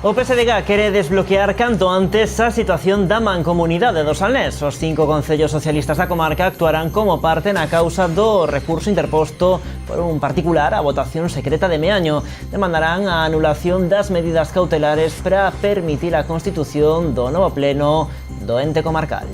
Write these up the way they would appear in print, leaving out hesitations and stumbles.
O PSDG quere desbloquear canto antes a situación da mancomunidade do Salnés. Os 5 concellos socialistas da comarca actuarán como parte na causa do recurso interposto por un particular á votación secreta de meaño. Demandarán a anulación das medidas cautelares para permitir a constitución do novo pleno do ente comarcal.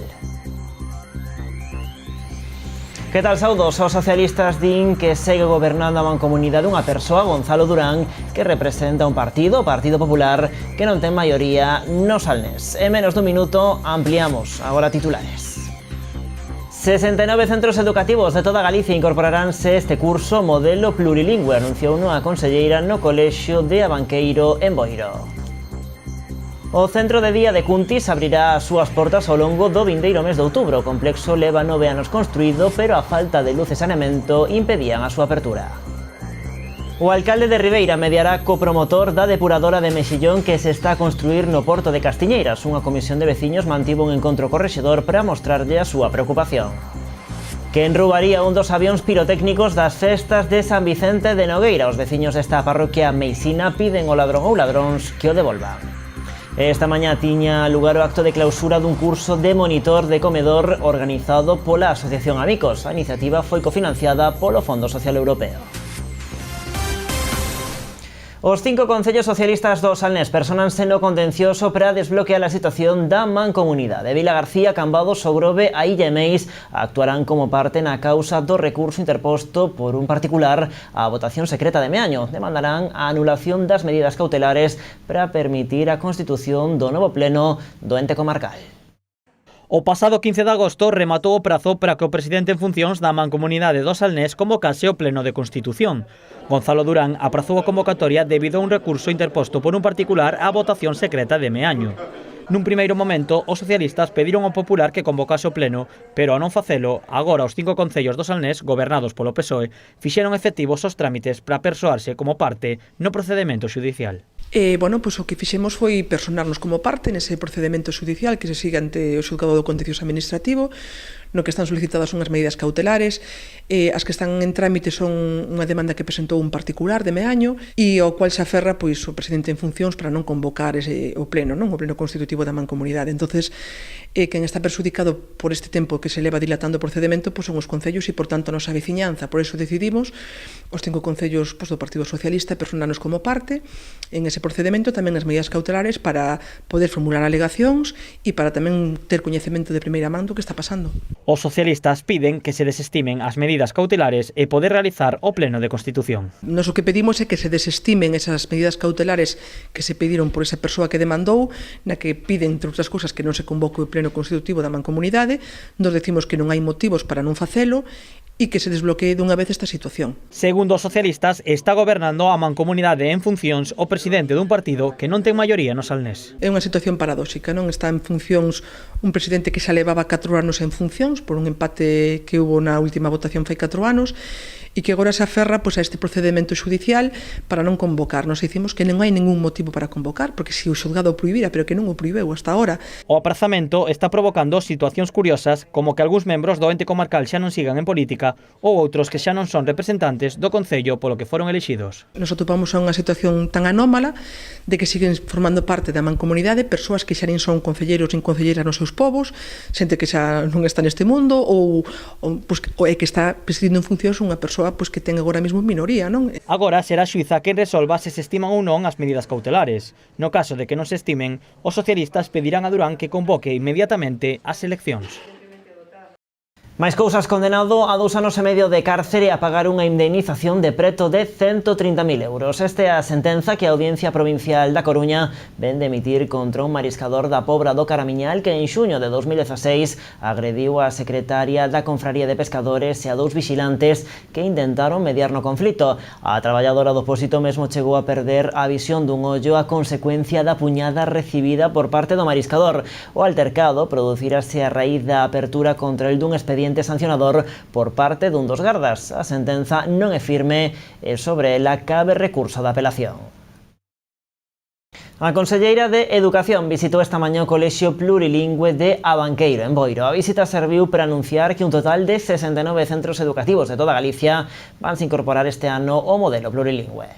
Que tal, saudos? Os socialistas din que segue gobernando a mancomunidade unha persoa, Gonzalo Durán, que representa un partido, o Partido Popular, que non ten maioría no Salnés. En menos dun minuto ampliamos agora titulares. 69 centros educativos de toda Galicia incorporaránse este curso modelo plurilingüe, anunciou a conselleira no Colexio de Abanqueiro en Boiro. O Centro de Día de Cuntis abrirá as súas portas ao longo do vindeiro mes de outubro. O complexo leva 9 anos construído, pero a falta de luz e saneamento impedían a súa apertura. O alcalde de Ribeira mediará co promotor da depuradora de Mexillón que se está a construir no porto de Castiñeiras. Unha comisión de veciños mantivo un encontro co rexedor para mostrarlle a súa preocupación. Quen roubaría un dos avións pirotécnicos das festas de San Vicente de Nogueira. Os veciños desta parroquia meisina piden ao ladrón ou ladróns que o devolvan. Esta mañá tiña lugar o acto de clausura dun curso de monitor de comedor organizado pola Asociación Amigos. A iniciativa foi cofinanciada polo Fondo Social Europeo. Os 5 concellos socialistas do Salnés personanse no contencioso para desbloquear a situación da mancomunidade. Vila García, Cambados, Sogrove e Illa Meis actuarán como parte na causa do recurso interposto por un particular á votación secreta de meaño. Demandarán a anulación das medidas cautelares para permitir a constitución do novo pleno do ente comarcal. O pasado 15 de agosto rematou o prazo para que o presidente en funcións da Mancomunidade do Salnés convocase o pleno de Constitución. Gonzalo Durán aprazou a convocatoria debido a un recurso interposto por un particular á votación secreta de meaño. Nun primeiro momento, os socialistas pediron ao Popular que convocase o pleno, pero ao non facelo, agora os 5 concellos do Salnés, gobernados polo PSOE, fixeron efectivos os trámites para persoarse como parte no procedemento xudicial. O que fixemos foi personarnos como parte nese procedemento xudicial que se sigue ante o xulgado do contencioso administrativo, no que están solicitadas unhas medidas cautelares, as que están en trámite son unha demanda que presentou un particular de meaño e ao cual se aferra o presidente en funcións para non convocar o pleno constitutivo da mancomunidade. Entonces, quen está perxudicado por este tempo que se leva dilatando o procedemento son os concellos e, por tanto, a nosa veciñanza. Por iso decidimos, os 5 concellos do Partido Socialista, personarnos como parte en ese procedemento, tamén as medidas cautelares para poder formular alegacións e para tamén ter coñecemento de primeira man do que está pasando. Os socialistas piden que se desestimen as medidas cautelares e poder realizar o pleno de Constitución. Nos o que pedimos é que se desestimen esas medidas cautelares que se pediron por esa persoa que demandou, na que piden, entre outras cousas, que non se convoque o pleno constitutivo da mancomunidade. Nos decimos que non hai motivos para non facelo e que se desbloquee dunha vez esta situación. Segundo os socialistas, está gobernando a mancomunidade en funcións o presidente dun partido que non ten maioría no Salnés. É unha situación paradóxica, non? Está en funcións un presidente que xa levaba 4 anos en funcións por un empate que hubo na última votación fai 4 anos e que agora se aferra a este procedemento xudicial para non convocar. Nos dicimos que non hai ningún motivo para convocar, porque se o xulgado o prohibira, pero que non o prohibeu hasta ahora. O aprazamento está provocando situacións curiosas, como que algúns membros do ente comarcal xa non sigan en política ou outros que xa non son representantes do concello polo que foron elixidos. Nos atopamos a unha situación tan anómala de que siguen formando parte da mancomunidade persoas que xa nin son concelleiros nin concelleiras nos seus povos, xente que xa non está neste mundo ou é que está presidindo en funcións unha persoa que ten agora mesmo minoría, non? Agora será a xuíza quen resolva se se estiman ou non as medidas cautelares. No caso de que non se estimen, os socialistas pedirán a Durán que convoque inmediatamente as eleccións. Máis cousas, condenado a 2 anos e medio de cárcere e a pagar unha indemnización de preto de 130.000 euros. Esta é a sentenza que a Audiencia Provincial da Coruña ven de emitir contra un mariscador da Pobra do Caramiñal que en xuño de 2016 agrediu a secretaria da Confraría de Pescadores e a 2 vixilantes que intentaron mediar no conflito. A traballadora do Pósito mesmo chegou a perder a visión dun ollo a consecuencia da puñada recibida por parte do mariscador. O altercado producirase a raíz da apertura contra el dun expediente sancionador por parte dun dos gardas. A sentenza non é firme e sobre ela cabe recurso de apelación. A conselleira de Educación visitou esta mañá o Colexio Plurilingüe de Abanqueiro, en Boiro. A visita serviu para anunciar que un total de 69 centros educativos de toda Galicia van se incorporar este ano ao modelo plurilingüe.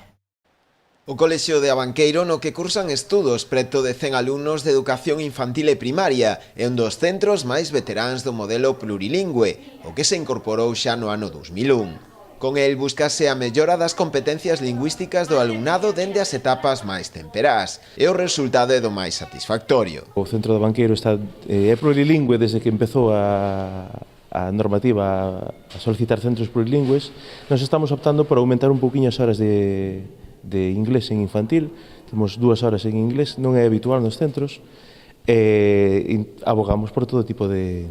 O Colexio de Abanqueiro, no que cursan estudos preto de 100 alumnos de educación infantil e primaria, é un dos centros máis veteráns do modelo plurilingüe, o que se incorporou xa no ano 2001. Con el búscase a mellora das competencias lingüísticas do alumnado dende as etapas máis temperás, e o resultado é do máis satisfactorio. O centro de Abanqueiro é plurilingüe desde que empezou a normativa a solicitar centros plurilingües. Nos estamos optando por aumentar un pouquiño as horas de inglés en infantil. Temos 2 horas en inglés, non é habitual nos centros, e abogamos por todo tipo de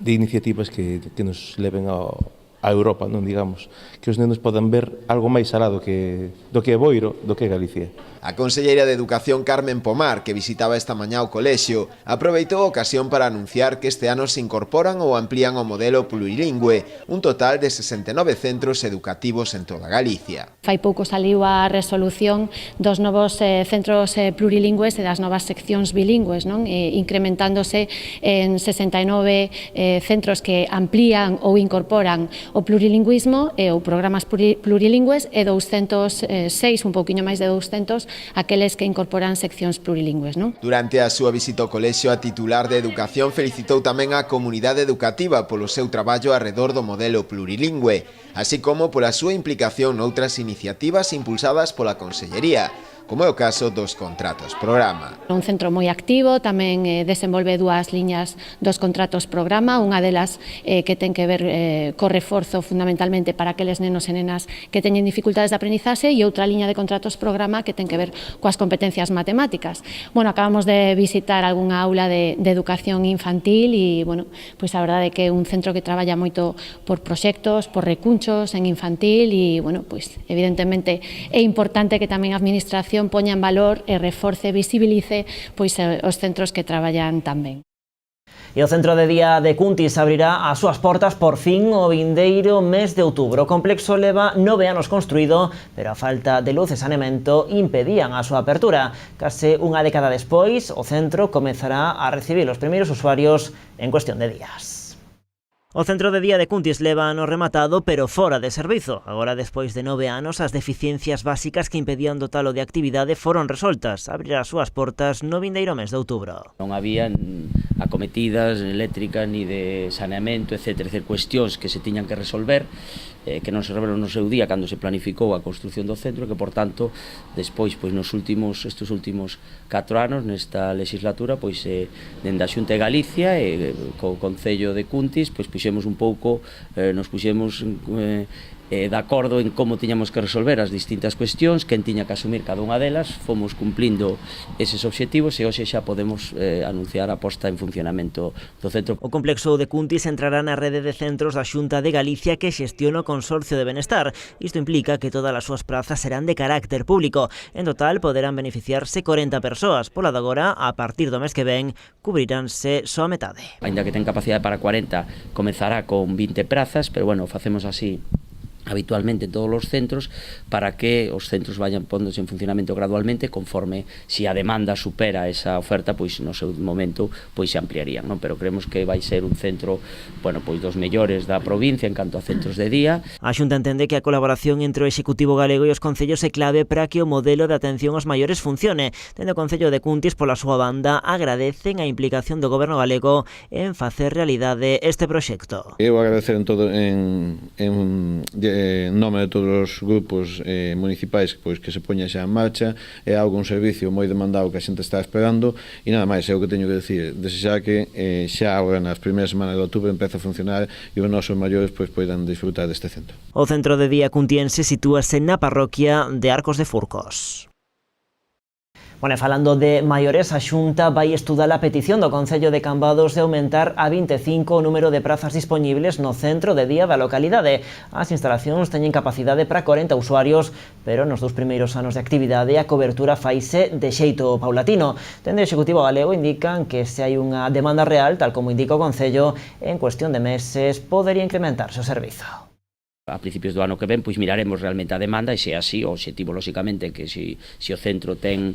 iniciativas que nos leven a Europa, non digamos, que os nenos podan ver algo máis alá do que é Boiro, do que é Galicia. A conselleira de Educación Carmen Pomar, que visitaba esta mañá o colexio, aproveitou a ocasión para anunciar que este ano se incorporan ou amplían o modelo plurilingüe, un total de 69 centros educativos en toda Galicia. Fai pouco saliu a resolución dos novos centros plurilingües e das novas seccións bilingües, non? Incrementándose en 69 centros que amplían ou incorporan o plurilingüismo ou programas plurilingües e 206, un pouquiño máis de 200, aqueles que incorporan seccións plurilingües, non? Durante a súa visita ao colexio, a titular de Educación felicitou tamén a comunidade educativa polo seu traballo arredor do modelo plurilingüe, así como pola súa implicación noutras iniciativas impulsadas pola Consellería, como é o caso dos contratos programa. Un centro moi activo, tamén desenvolve 2 liñas dos contratos programa, unha delas que ten que ver co reforzo fundamentalmente para aqueles nenos e nenas que teñen dificultades de aprendizaxe e outra liña de contratos programa que ten que ver coas competencias matemáticas. Bueno, acabamos de visitar algunha aula de educación infantil e, bueno, pois a verdade é que é un centro que traballa moito por proxectos, por recunchos en infantil e, bueno, pois evidentemente é importante que tamén a administración poña en valor e reforce e visibilice pois os centros que traballan tan ben. E o Centro de Día de Cuntis abrirá as súas portas por fin o vindeiro mes de outubro. O complexo leva 9 anos construído, pero a falta de luz e saneamento impedían a súa apertura. Case unha década despois, o centro comezará a recibir os primeiros usuarios en cuestión de días. O Centro de Día de Cuntis leva ano rematado, pero fora de servizo. Agora, despois de 9 anos, as deficiencias básicas que impedían dotalo de actividade foron resoltas. Abrirá as súas portas no vindeiro mes de outubro. Non había acometidas eléctricas ni de saneamento, etc. Cuestións que se tiñan que resolver, que non se resolveron no seu día cando se planificou a construción do centro, que, por tanto, despois, pois, estes últimos 4 anos, nesta legislatura, pois, dende a Xunta de Galicia e co Concello de Cuntis, pois, puxemos un pouco, nos puxemos de acordo en como tiñamos que resolver as distintas cuestións, quen tiña que asumir cada unha delas, fomos cumplindo eses obxectivos e hoxe xa podemos anunciar a posta en funcionamento do centro. O complexo de Cuntis entrará na rede de centros da Xunta de Galicia que xestiona o Consorcio de Benestar. Isto implica que todas as súas prazas serán de carácter público. En total poderán beneficiarse 40 persoas. Pola de agora, a partir do mes que ven, cubriránse só a metade. Ainda que ten capacidade para 40, comezará con 20 prazas, pero bueno, facemos así habitualmente en todos os centros para que os centros vayan póndose en funcionamento gradualmente conforme si a demanda supera esa oferta, pois no seu momento pois se ampliarían, non? Pero creemos que vai ser un centro, bueno, pois dos mellores da provincia en canto a centros de día. A Xunta entende que a colaboración entre o Executivo galego e os concellos é clave para que o modelo de atención aos maiores funcione. Dende o Concello de Cuntis, pola súa banda, agradecen a implicación do Goberno galego en facer realidade este proxecto. Eu agradecer en nome de todos os grupos municipais pois, que se poña xa en marcha. É algo, un servicio moi demandado que a xente está esperando e nada máis, é o que teño que decir, desexar que xa agora nas primeiras semanas de outubro empece a funcionar e os nosos maiores pois, poidan disfrutar deste centro. O Centro de Día Cuntiense sitúase na parroquia de Arcos de Furcos. Bueno, falando de maiores, a Xunta vai estudar a petición do Concello de Cambados de aumentar a 25 o número de prazas dispoñibles no centro de día da localidade. As instalacións teñen capacidade para 40 usuarios, pero nos 2 primeiros anos de actividade a cobertura faise de xeito paulatino. Dende o Executivo galego indican que se hai unha demanda real, tal como indica o Concello, en cuestión de meses podería incrementarse o servizo. A principios do ano que ven, pois miraremos realmente a demanda e se é así, o obxectivo, lóxicamente, que se o centro ten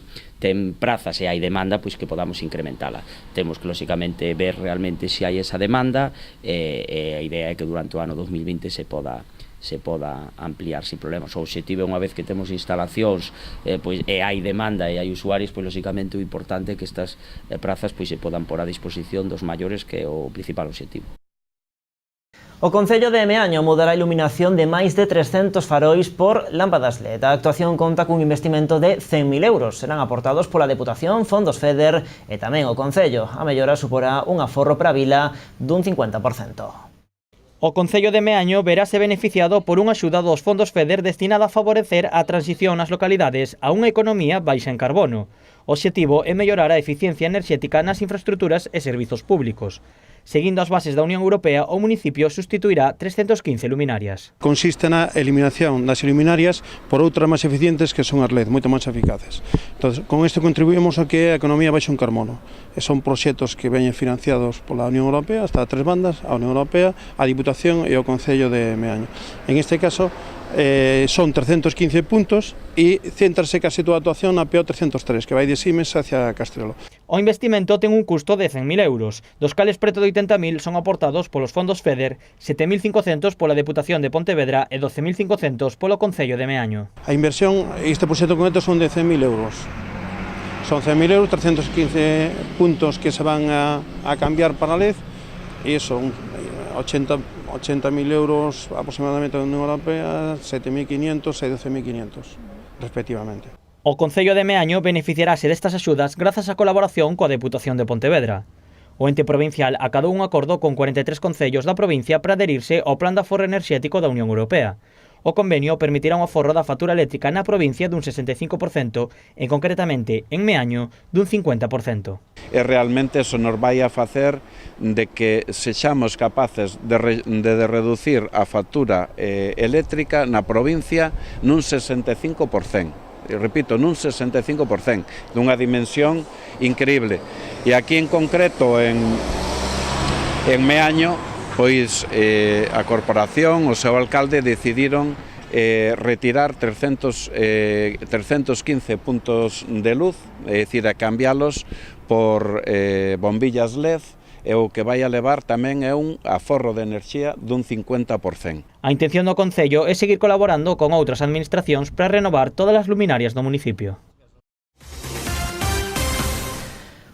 prazas e hai demanda, pois que podamos incrementala. Temos que, lóxicamente, ver realmente se hai esa demanda e a idea é que durante o ano 2020 se poda se poda ampliar sin problemas. O obxectivo é unha vez que temos instalacións pois, e hai demanda e hai usuarios, pois lógicamente o importante é que estas prazas pois, se podan pôr a disposición dos maiores, que é o principal obxectivo. O Concello de Meaño mudará a iluminación de máis de 300 farois por lámpadas LED. A actuación conta cun investimento de 100.000 euros. Serán aportados pola Deputación, fondos FEDER e tamén o Concello. A mellora suporá un aforro para a vila dun 50%. O Concello de Meaño verase beneficiado por unha axuda dos fondos FEDER destinada a favorecer a transición nas localidades a unha economía baixa en carbono. O obxectivo é mellorar a eficiencia enerxética nas infraestructuras e servizos públicos. Seguindo as bases da Unión Europea, o municipio sustituirá 315 luminarias. Consiste na eliminación das luminarias por outras máis eficientes que son as LED, moito máis eficaces. Entón, con isto contribuímos a que a economía baixe en carbono. E son proxectos que veñen financiados pola Unión Europea, hasta 3 bandas, a Unión Europea, a Diputación e o Concello de Meaño. En este caso, son 315 puntos e céntrase case toda a actuación na PO 303, que vai de Simes hacia Castrelo. O investimento ten un custo de 100.000 euros, dos cales preto de 80.000 son aportados polos fondos FEDER, 7.500 pola Deputación de Pontevedra e 12.500 polo Concello de Meaño. A inversión, este proxecto concreto, son de 100.000 euros. Son 100.000 euros, 315 puntos que se van a cambiar para LED, e son 80.000 euros aproximadamente da Unión Europea, 7.500 e 12.500, respectivamente. O Concello de Meaño beneficiarase destas axudas grazas á colaboración coa Deputación de Pontevedra. O ente provincial acadou un acordo con 43 concellos da provincia para adherirse ao Plan de Aforro Enerxético da Unión Europea. O convenio permitirá un aforro da factura eléctrica na provincia dun 65% e concretamente en Meaño dun 50%. E realmente eso nos vai a facer de que sexamos capaces de reducir a factura eléctrica na provincia nun 65%. Repito, nun 65%, dunha dimensión increíble. E aquí en concreto, en Meaño, pois a corporación, o seu alcalde, decidiron retirar 315 puntos de luz, é dicir, a cambialos por bombillas LED, e o que vai a levar tamén é un aforro de enerxía dun 50%. A intención do Concello é seguir colaborando con outras administracións para renovar todas as luminarias do municipio.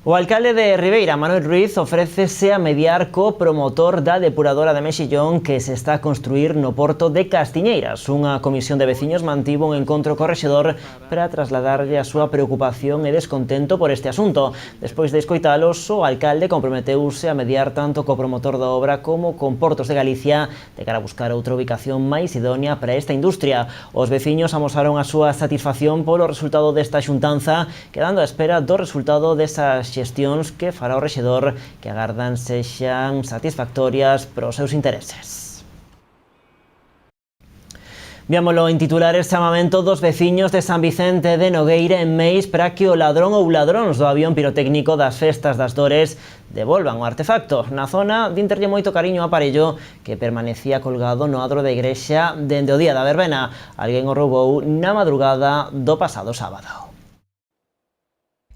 O alcalde de Ribeira, Manuel Ruiz, ofrécese a mediar co promotor da depuradora de Mexillón que se está a construir no porto de Castiñeiras. Unha comisión de veciños mantivo un encontro co rexedor para trasladarlle a súa preocupación e descontento por este asunto. Despois de escoitalos, o alcalde comprometeuse a mediar tanto co promotor da obra como con Portos de Galicia de cara a buscar outra ubicación máis idónea para esta industria. Os veciños amosaron a súa satisfacción polo resultado desta xuntanza, quedando á espera do resultado desas xestións que fará o rexedor, que agardan sexan satisfactorias para os seus intereses. Víamolo en titulares: chamamento dos veciños de San Vicente de Nogueira en Meis para que o ladrón ou ladróns do avión pirotécnico das festas das Dores devolvan o artefacto. Na zona dinterlle moito cariño o aparello que permanecía colgado no adro da igrexa dende o día da verbena. Alguén o roubou na madrugada do pasado sábado.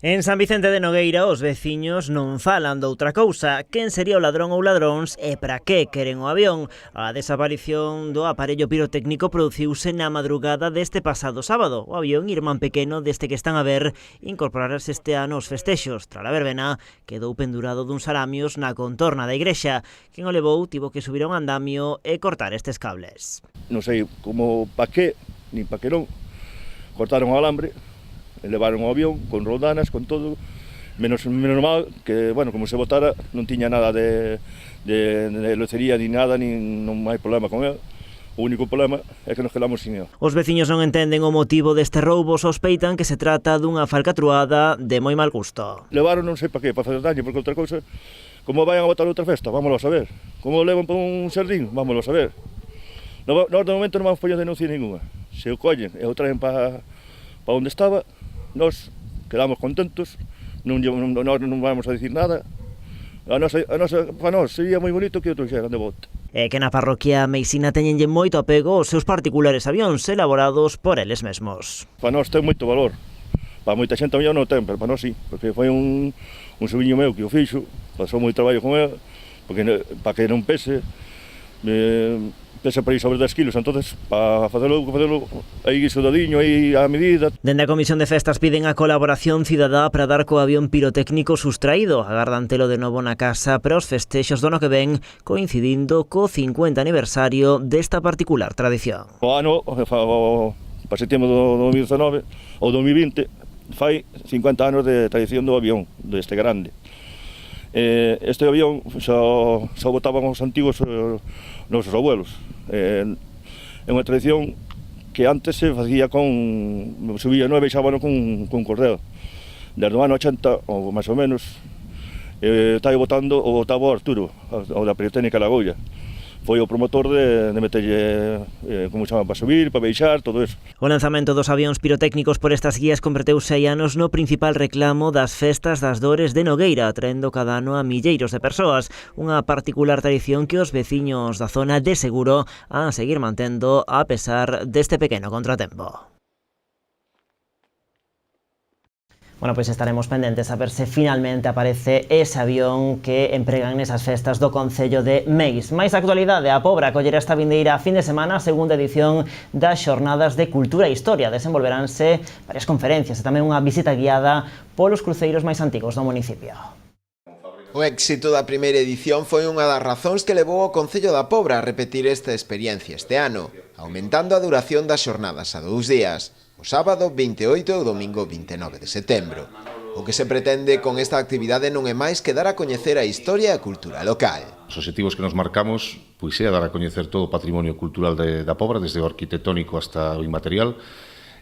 En San Vicente de Nogueira, os veciños non falan doutra cousa. Quen sería o ladrón ou ladróns e para que queren o avión? A desaparición do aparello pirotécnico produciuse na madrugada deste pasado sábado. O avión irmán pequeno deste que están a ver incorporarse este ano aos festexos. Tras a verbena, quedou pendurado duns aramios na contorna da igrexa. Quen o levou tivo que subir a un andamio e cortar estes cables. Non sei como pa que, nin pa que non. Cortaron o alambre, levaron o avión con roldanas, con todo, menos mal que, bueno, como se botara, non tiña nada de locería ni nada, non hai problema con ela. O único problema é que nos quedamos sin ela. Os veciños non entenden o motivo deste roubo, sospeitan que se trata dunha falcatruada de moi mal gusto. Levaron non sei para que, para facer daño, porque outra cousa, como vayan a botar outra festa, vámonos a ver. Como o levan para un xardín, vámonos a ver. Nós de momento non vamos poñer denuncia ninguna. Se o collen e o traen para onde estaba, nós quedamos contentos, non vamos a dicir nada. Para nós sería moi bonito que o trouxeran de volta. É que na parroquia meisina teñenlle moito apego aos seus particulares avións elaborados por eles mesmos. Para nós ten moito valor. Para moita xente a mellor non ten, pero para nós sí, porque foi un sobriño meu que o fixo, pasou moi traballo con ele, porque para que non pese, pesa para ir sobre 10 kilos, entonces para facelo aí sudadiño, aí a medida. Dende a Comisión de Festas piden a colaboración cidadá para dar co avión pirotécnico sustraído. Agardan telo de novo na casa para os festexos do ano que ven, coincidindo co 50 aniversario desta particular tradición. O ano, para setembro do 2019 ou 2020, fai 50 anos de tradición do avión, deste grande. Este avión xa botaban os antigos nosos abuelos. É unha tradición que antes se facía subía 9 e baixábano con cordel. Desde o ano 80, ou máis ou menos, estaba botando o octavo Arturo, o da Peritécnica Lagolla. Foi o promotor de meterlle, como chama, para subir, para baixar, todo eso. O lanzamento dos avións pirotécnicos por estas guías converteuse hai anos no principal reclamo das festas das Dores de Nogueira, atraendo cada ano a milleiros de persoas. Unha particular tradición que os veciños da zona de seguro han a seguir mantendo a pesar deste pequeno contratempo. Bueno, pois estaremos pendentes a ver se finalmente aparece ese avión que empregan nesas festas do Concello de Meis. Máis actualidade, a Pobra acollerá esta vindeira fin de semana a segunda edición das Xornadas de Cultura e Historia. Desenvolveranse varias conferencias e tamén unha visita guiada polos cruceiros máis antigos do municipio. O éxito da primeira edición foi unha das razóns que levou o Concello da Pobra a repetir esta experiencia este ano, aumentando a duración das xornadas a 2 días, o sábado 28 e o domingo 29 de setembro. O que se pretende con esta actividade non é máis que dar a coñecer a historia e a cultura local. Os obxectivos que nos marcamos pois é a dar a coñecer todo o patrimonio cultural da Pobra, desde o arquitectónico hasta o inmaterial,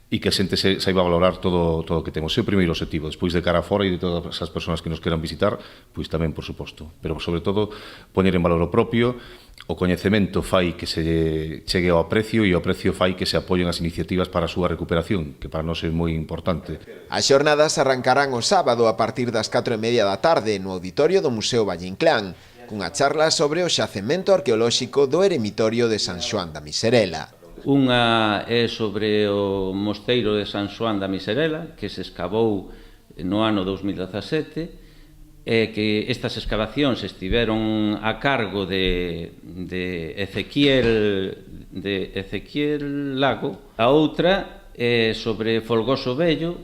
e que a xente saiba valorar todo o que temos. É o primeiro objetivo, despois de cara a fora e de todas as persoas que nos queran visitar, pois tamén, por suposto. Pero, sobre todo, poñer en valor o propio, o coñecemento fai que se chegue ao aprecio e o aprecio fai que se apoien as iniciativas para a súa recuperación, que para nós é moi importante. As xornadas arrancarán o sábado a partir das 4:30 da tarde no auditorio do Museo Valle Inclán, cunha charla sobre o xacemento arqueolóxico do eremitorio de San Xoán da Miserela. Unha é sobre o mosteiro de San Xoán da Miserela, que se escavou no ano 2017, e que estas excavacións estiveron a cargo de Ezequiel Lago. A outra é sobre Folgoso Vello,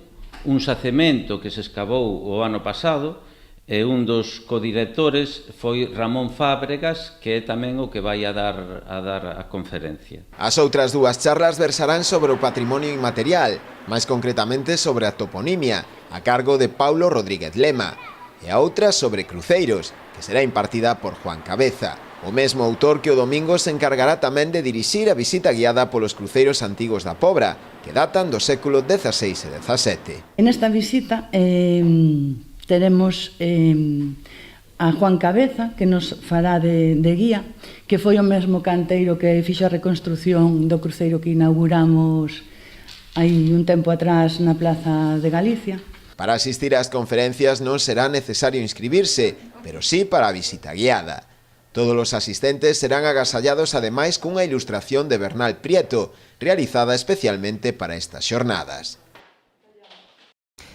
un xacemento que se escavou o ano pasado, e un dos codirectores foi Ramón Fábregas, que é tamén o que vai a dar a conferencia. As outras dúas charlas versarán sobre o patrimonio inmaterial, máis concretamente sobre a toponimia, a cargo de Paulo Rodríguez Lema, e a outra sobre cruceiros, que será impartida por Juan Cabeza, o mesmo autor que o domingo se encargará tamén de dirixir a visita guiada polos cruceiros antigos da Pobra, que datan do século XVI e XVII. En esta visita teremos a Juan Cabeza, que nos fará de guía, que foi o mesmo canteiro que fixo a reconstrución do cruceiro que inauguramos hai un tempo atrás na Plaza de Galicia. Para asistir ás conferencias non será necesario inscribirse, pero sí para a visita guiada. Todos os asistentes serán agasallados ademais cunha ilustración de Bernal Prieto, realizada especialmente para estas xornadas.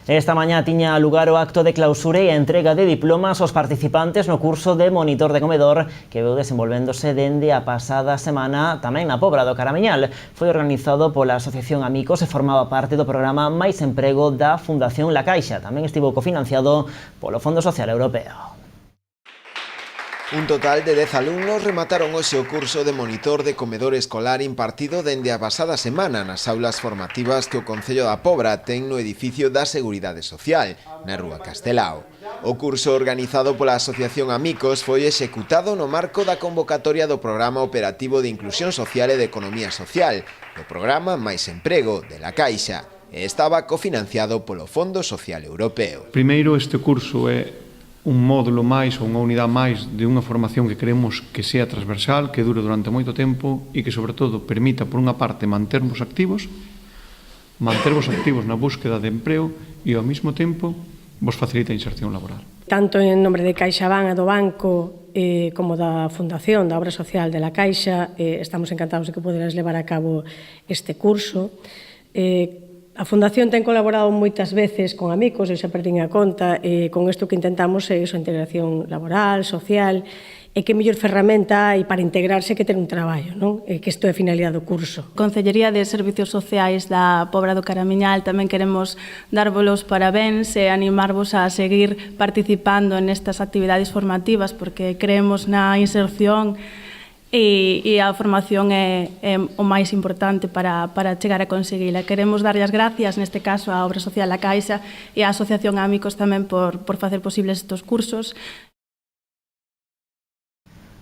Esta mañá tiña lugar o acto de clausura e a entrega de diplomas aos participantes no curso de monitor de comedor que veu desenvolvéndose dende a pasada semana tamén na Pobra do Caramiñal. Foi organizado pola Asociación Amicos e formaba parte do programa Mais Emprego da Fundación La Caixa. Tamén estivo cofinanciado polo Fondo Social Europeo. Un total de 10 alumnos remataron hoxe o curso de monitor de comedor escolar impartido dende a pasada semana nas aulas formativas que o Concello da Pobra ten no edificio da Seguridade Social, na Rúa Castelao. O curso organizado pola Asociación Amicos foi executado no marco da convocatoria do Programa Operativo de Inclusión Social e de Economía Social, do programa Mais Emprego de La Caixa, e estaba cofinanciado polo Fondo Social Europeo. Primeiro, este curso é un módulo máis ou unha unidade máis de unha formación que queremos que sea transversal, que dure durante moito tempo e que, sobre todo, permita, por unha parte, mantervos activos na búsqueda de emprego e, ao mesmo tempo, vos facilita a inserción laboral. Tanto en nombre de CaixaBank e do Banco como da Fundación, da Obra Social de La Caixa, estamos encantados de que poderas levar a cabo este curso. A Fundación ten colaborado moitas veces con amigos, eu xa perdín a conta, con isto que intentamos é a integración laboral, social, e que mellor ferramenta hai para integrarse que ter un traballo, non? Que isto é a finalidade do curso. Consellería de Servicios Sociais da Pobra do Caramiñal tamén queremos darvos os parabéns e animarvos a seguir participando nestas actividades formativas porque creemos na inserción e a formación é o máis importante para chegar a conseguila. Queremos darlle as gracias, neste caso, á Obra Social da Caixa e á Asociación Amigos tamén por facer posibles estes cursos.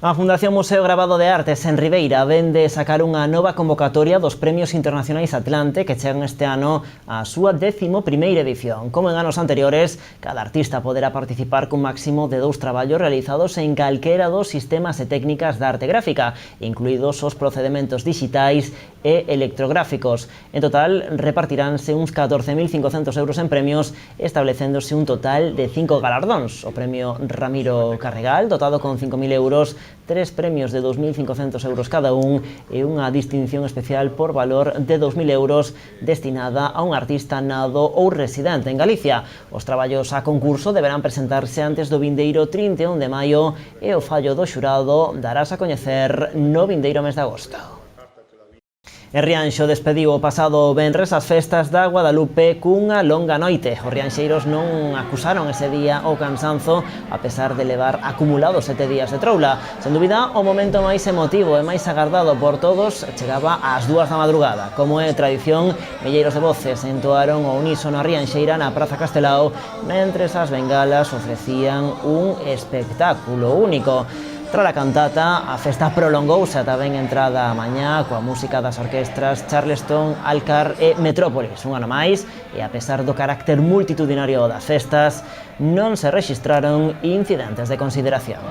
A Fundación Museo Gravado de Artes en Ribeira vende sacar unha nova convocatoria dos Premios Internacionais Atlante que chegan este ano á súa 11ª edición. Como en anos anteriores, cada artista poderá participar cun máximo de 2 traballos realizados en calquera dos sistemas e técnicas da arte gráfica, incluídos os procedementos digitais e electrográficos. En total, repartiránse uns 14.500 euros en premios, establecéndose un total de 5 galardóns. O premio Ramiro Carregal, dotado con 5.000 euros, 3 premios de 2.500 euros cada un e unha distinción especial por valor de 2.000 euros destinada a un artista nado ou residente en Galicia. Os traballos a concurso deberán presentarse antes do vindeiro 31 de maio e o fallo do xurado darás a coñecer no vindeiro mes de agosto. En Rianxo despediu o pasado venres as festas da Guadalupe cunha longa noite. Os rianxeiros non acusaron ese día o cansanzo a pesar de levar acumulados 7 días de troula. Sen dúbida, o momento máis emotivo e máis agardado por todos chegaba ás 2 da madrugada. Como é tradición, milleiros de voces entoaron o unísono a rianxeira na Praza Castelao, mentres as bengalas ofrecían un espectáculo único. Tras a cantata, a festa prolongouse ata ben entrada a mañá coa música das orquestras Charleston, Alcar e Metrópolis. Un ano máis, e a pesar do carácter multitudinario das festas, non se rexistraron incidentes de consideración.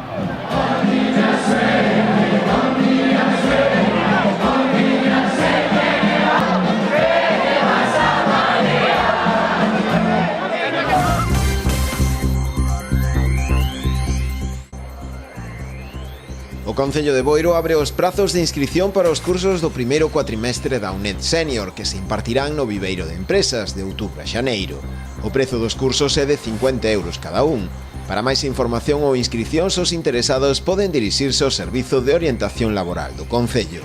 O Concello de Boiro abre os prazos de inscripción para os cursos do primeiro cuatrimestre da UNED Senior que se impartirán no Viveiro de Empresas de outubro a xaneiro. O prezo dos cursos é de 50 euros cada un. Para máis información ou inscripcións, os interesados poden dirixirse ao Servizo de Orientación Laboral do Concello.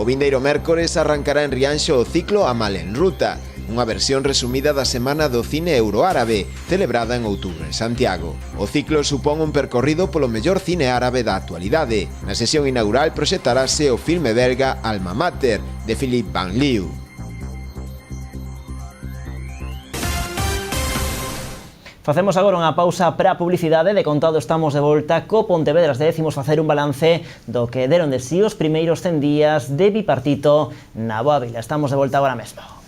O vindeiro mércores arrancará en Rianxo o ciclo A Mal en Ruta, unha versión resumida da Semana do Cine Euroárabe, celebrada en outubro en Santiago. O ciclo supón un percorrido polo mellor cine árabe da actualidade. Na sesión inaugural proxectarase o filme belga Alma Mater, de Philippe Van Leeuw. Facemos agora unha pausa para a publicidade. De contado estamos de volta co Pontevedras. Decimos facer un balance do que deron de si os primeiros 100 días de bipartito na Boa Vila. Estamos de volta agora mesmo.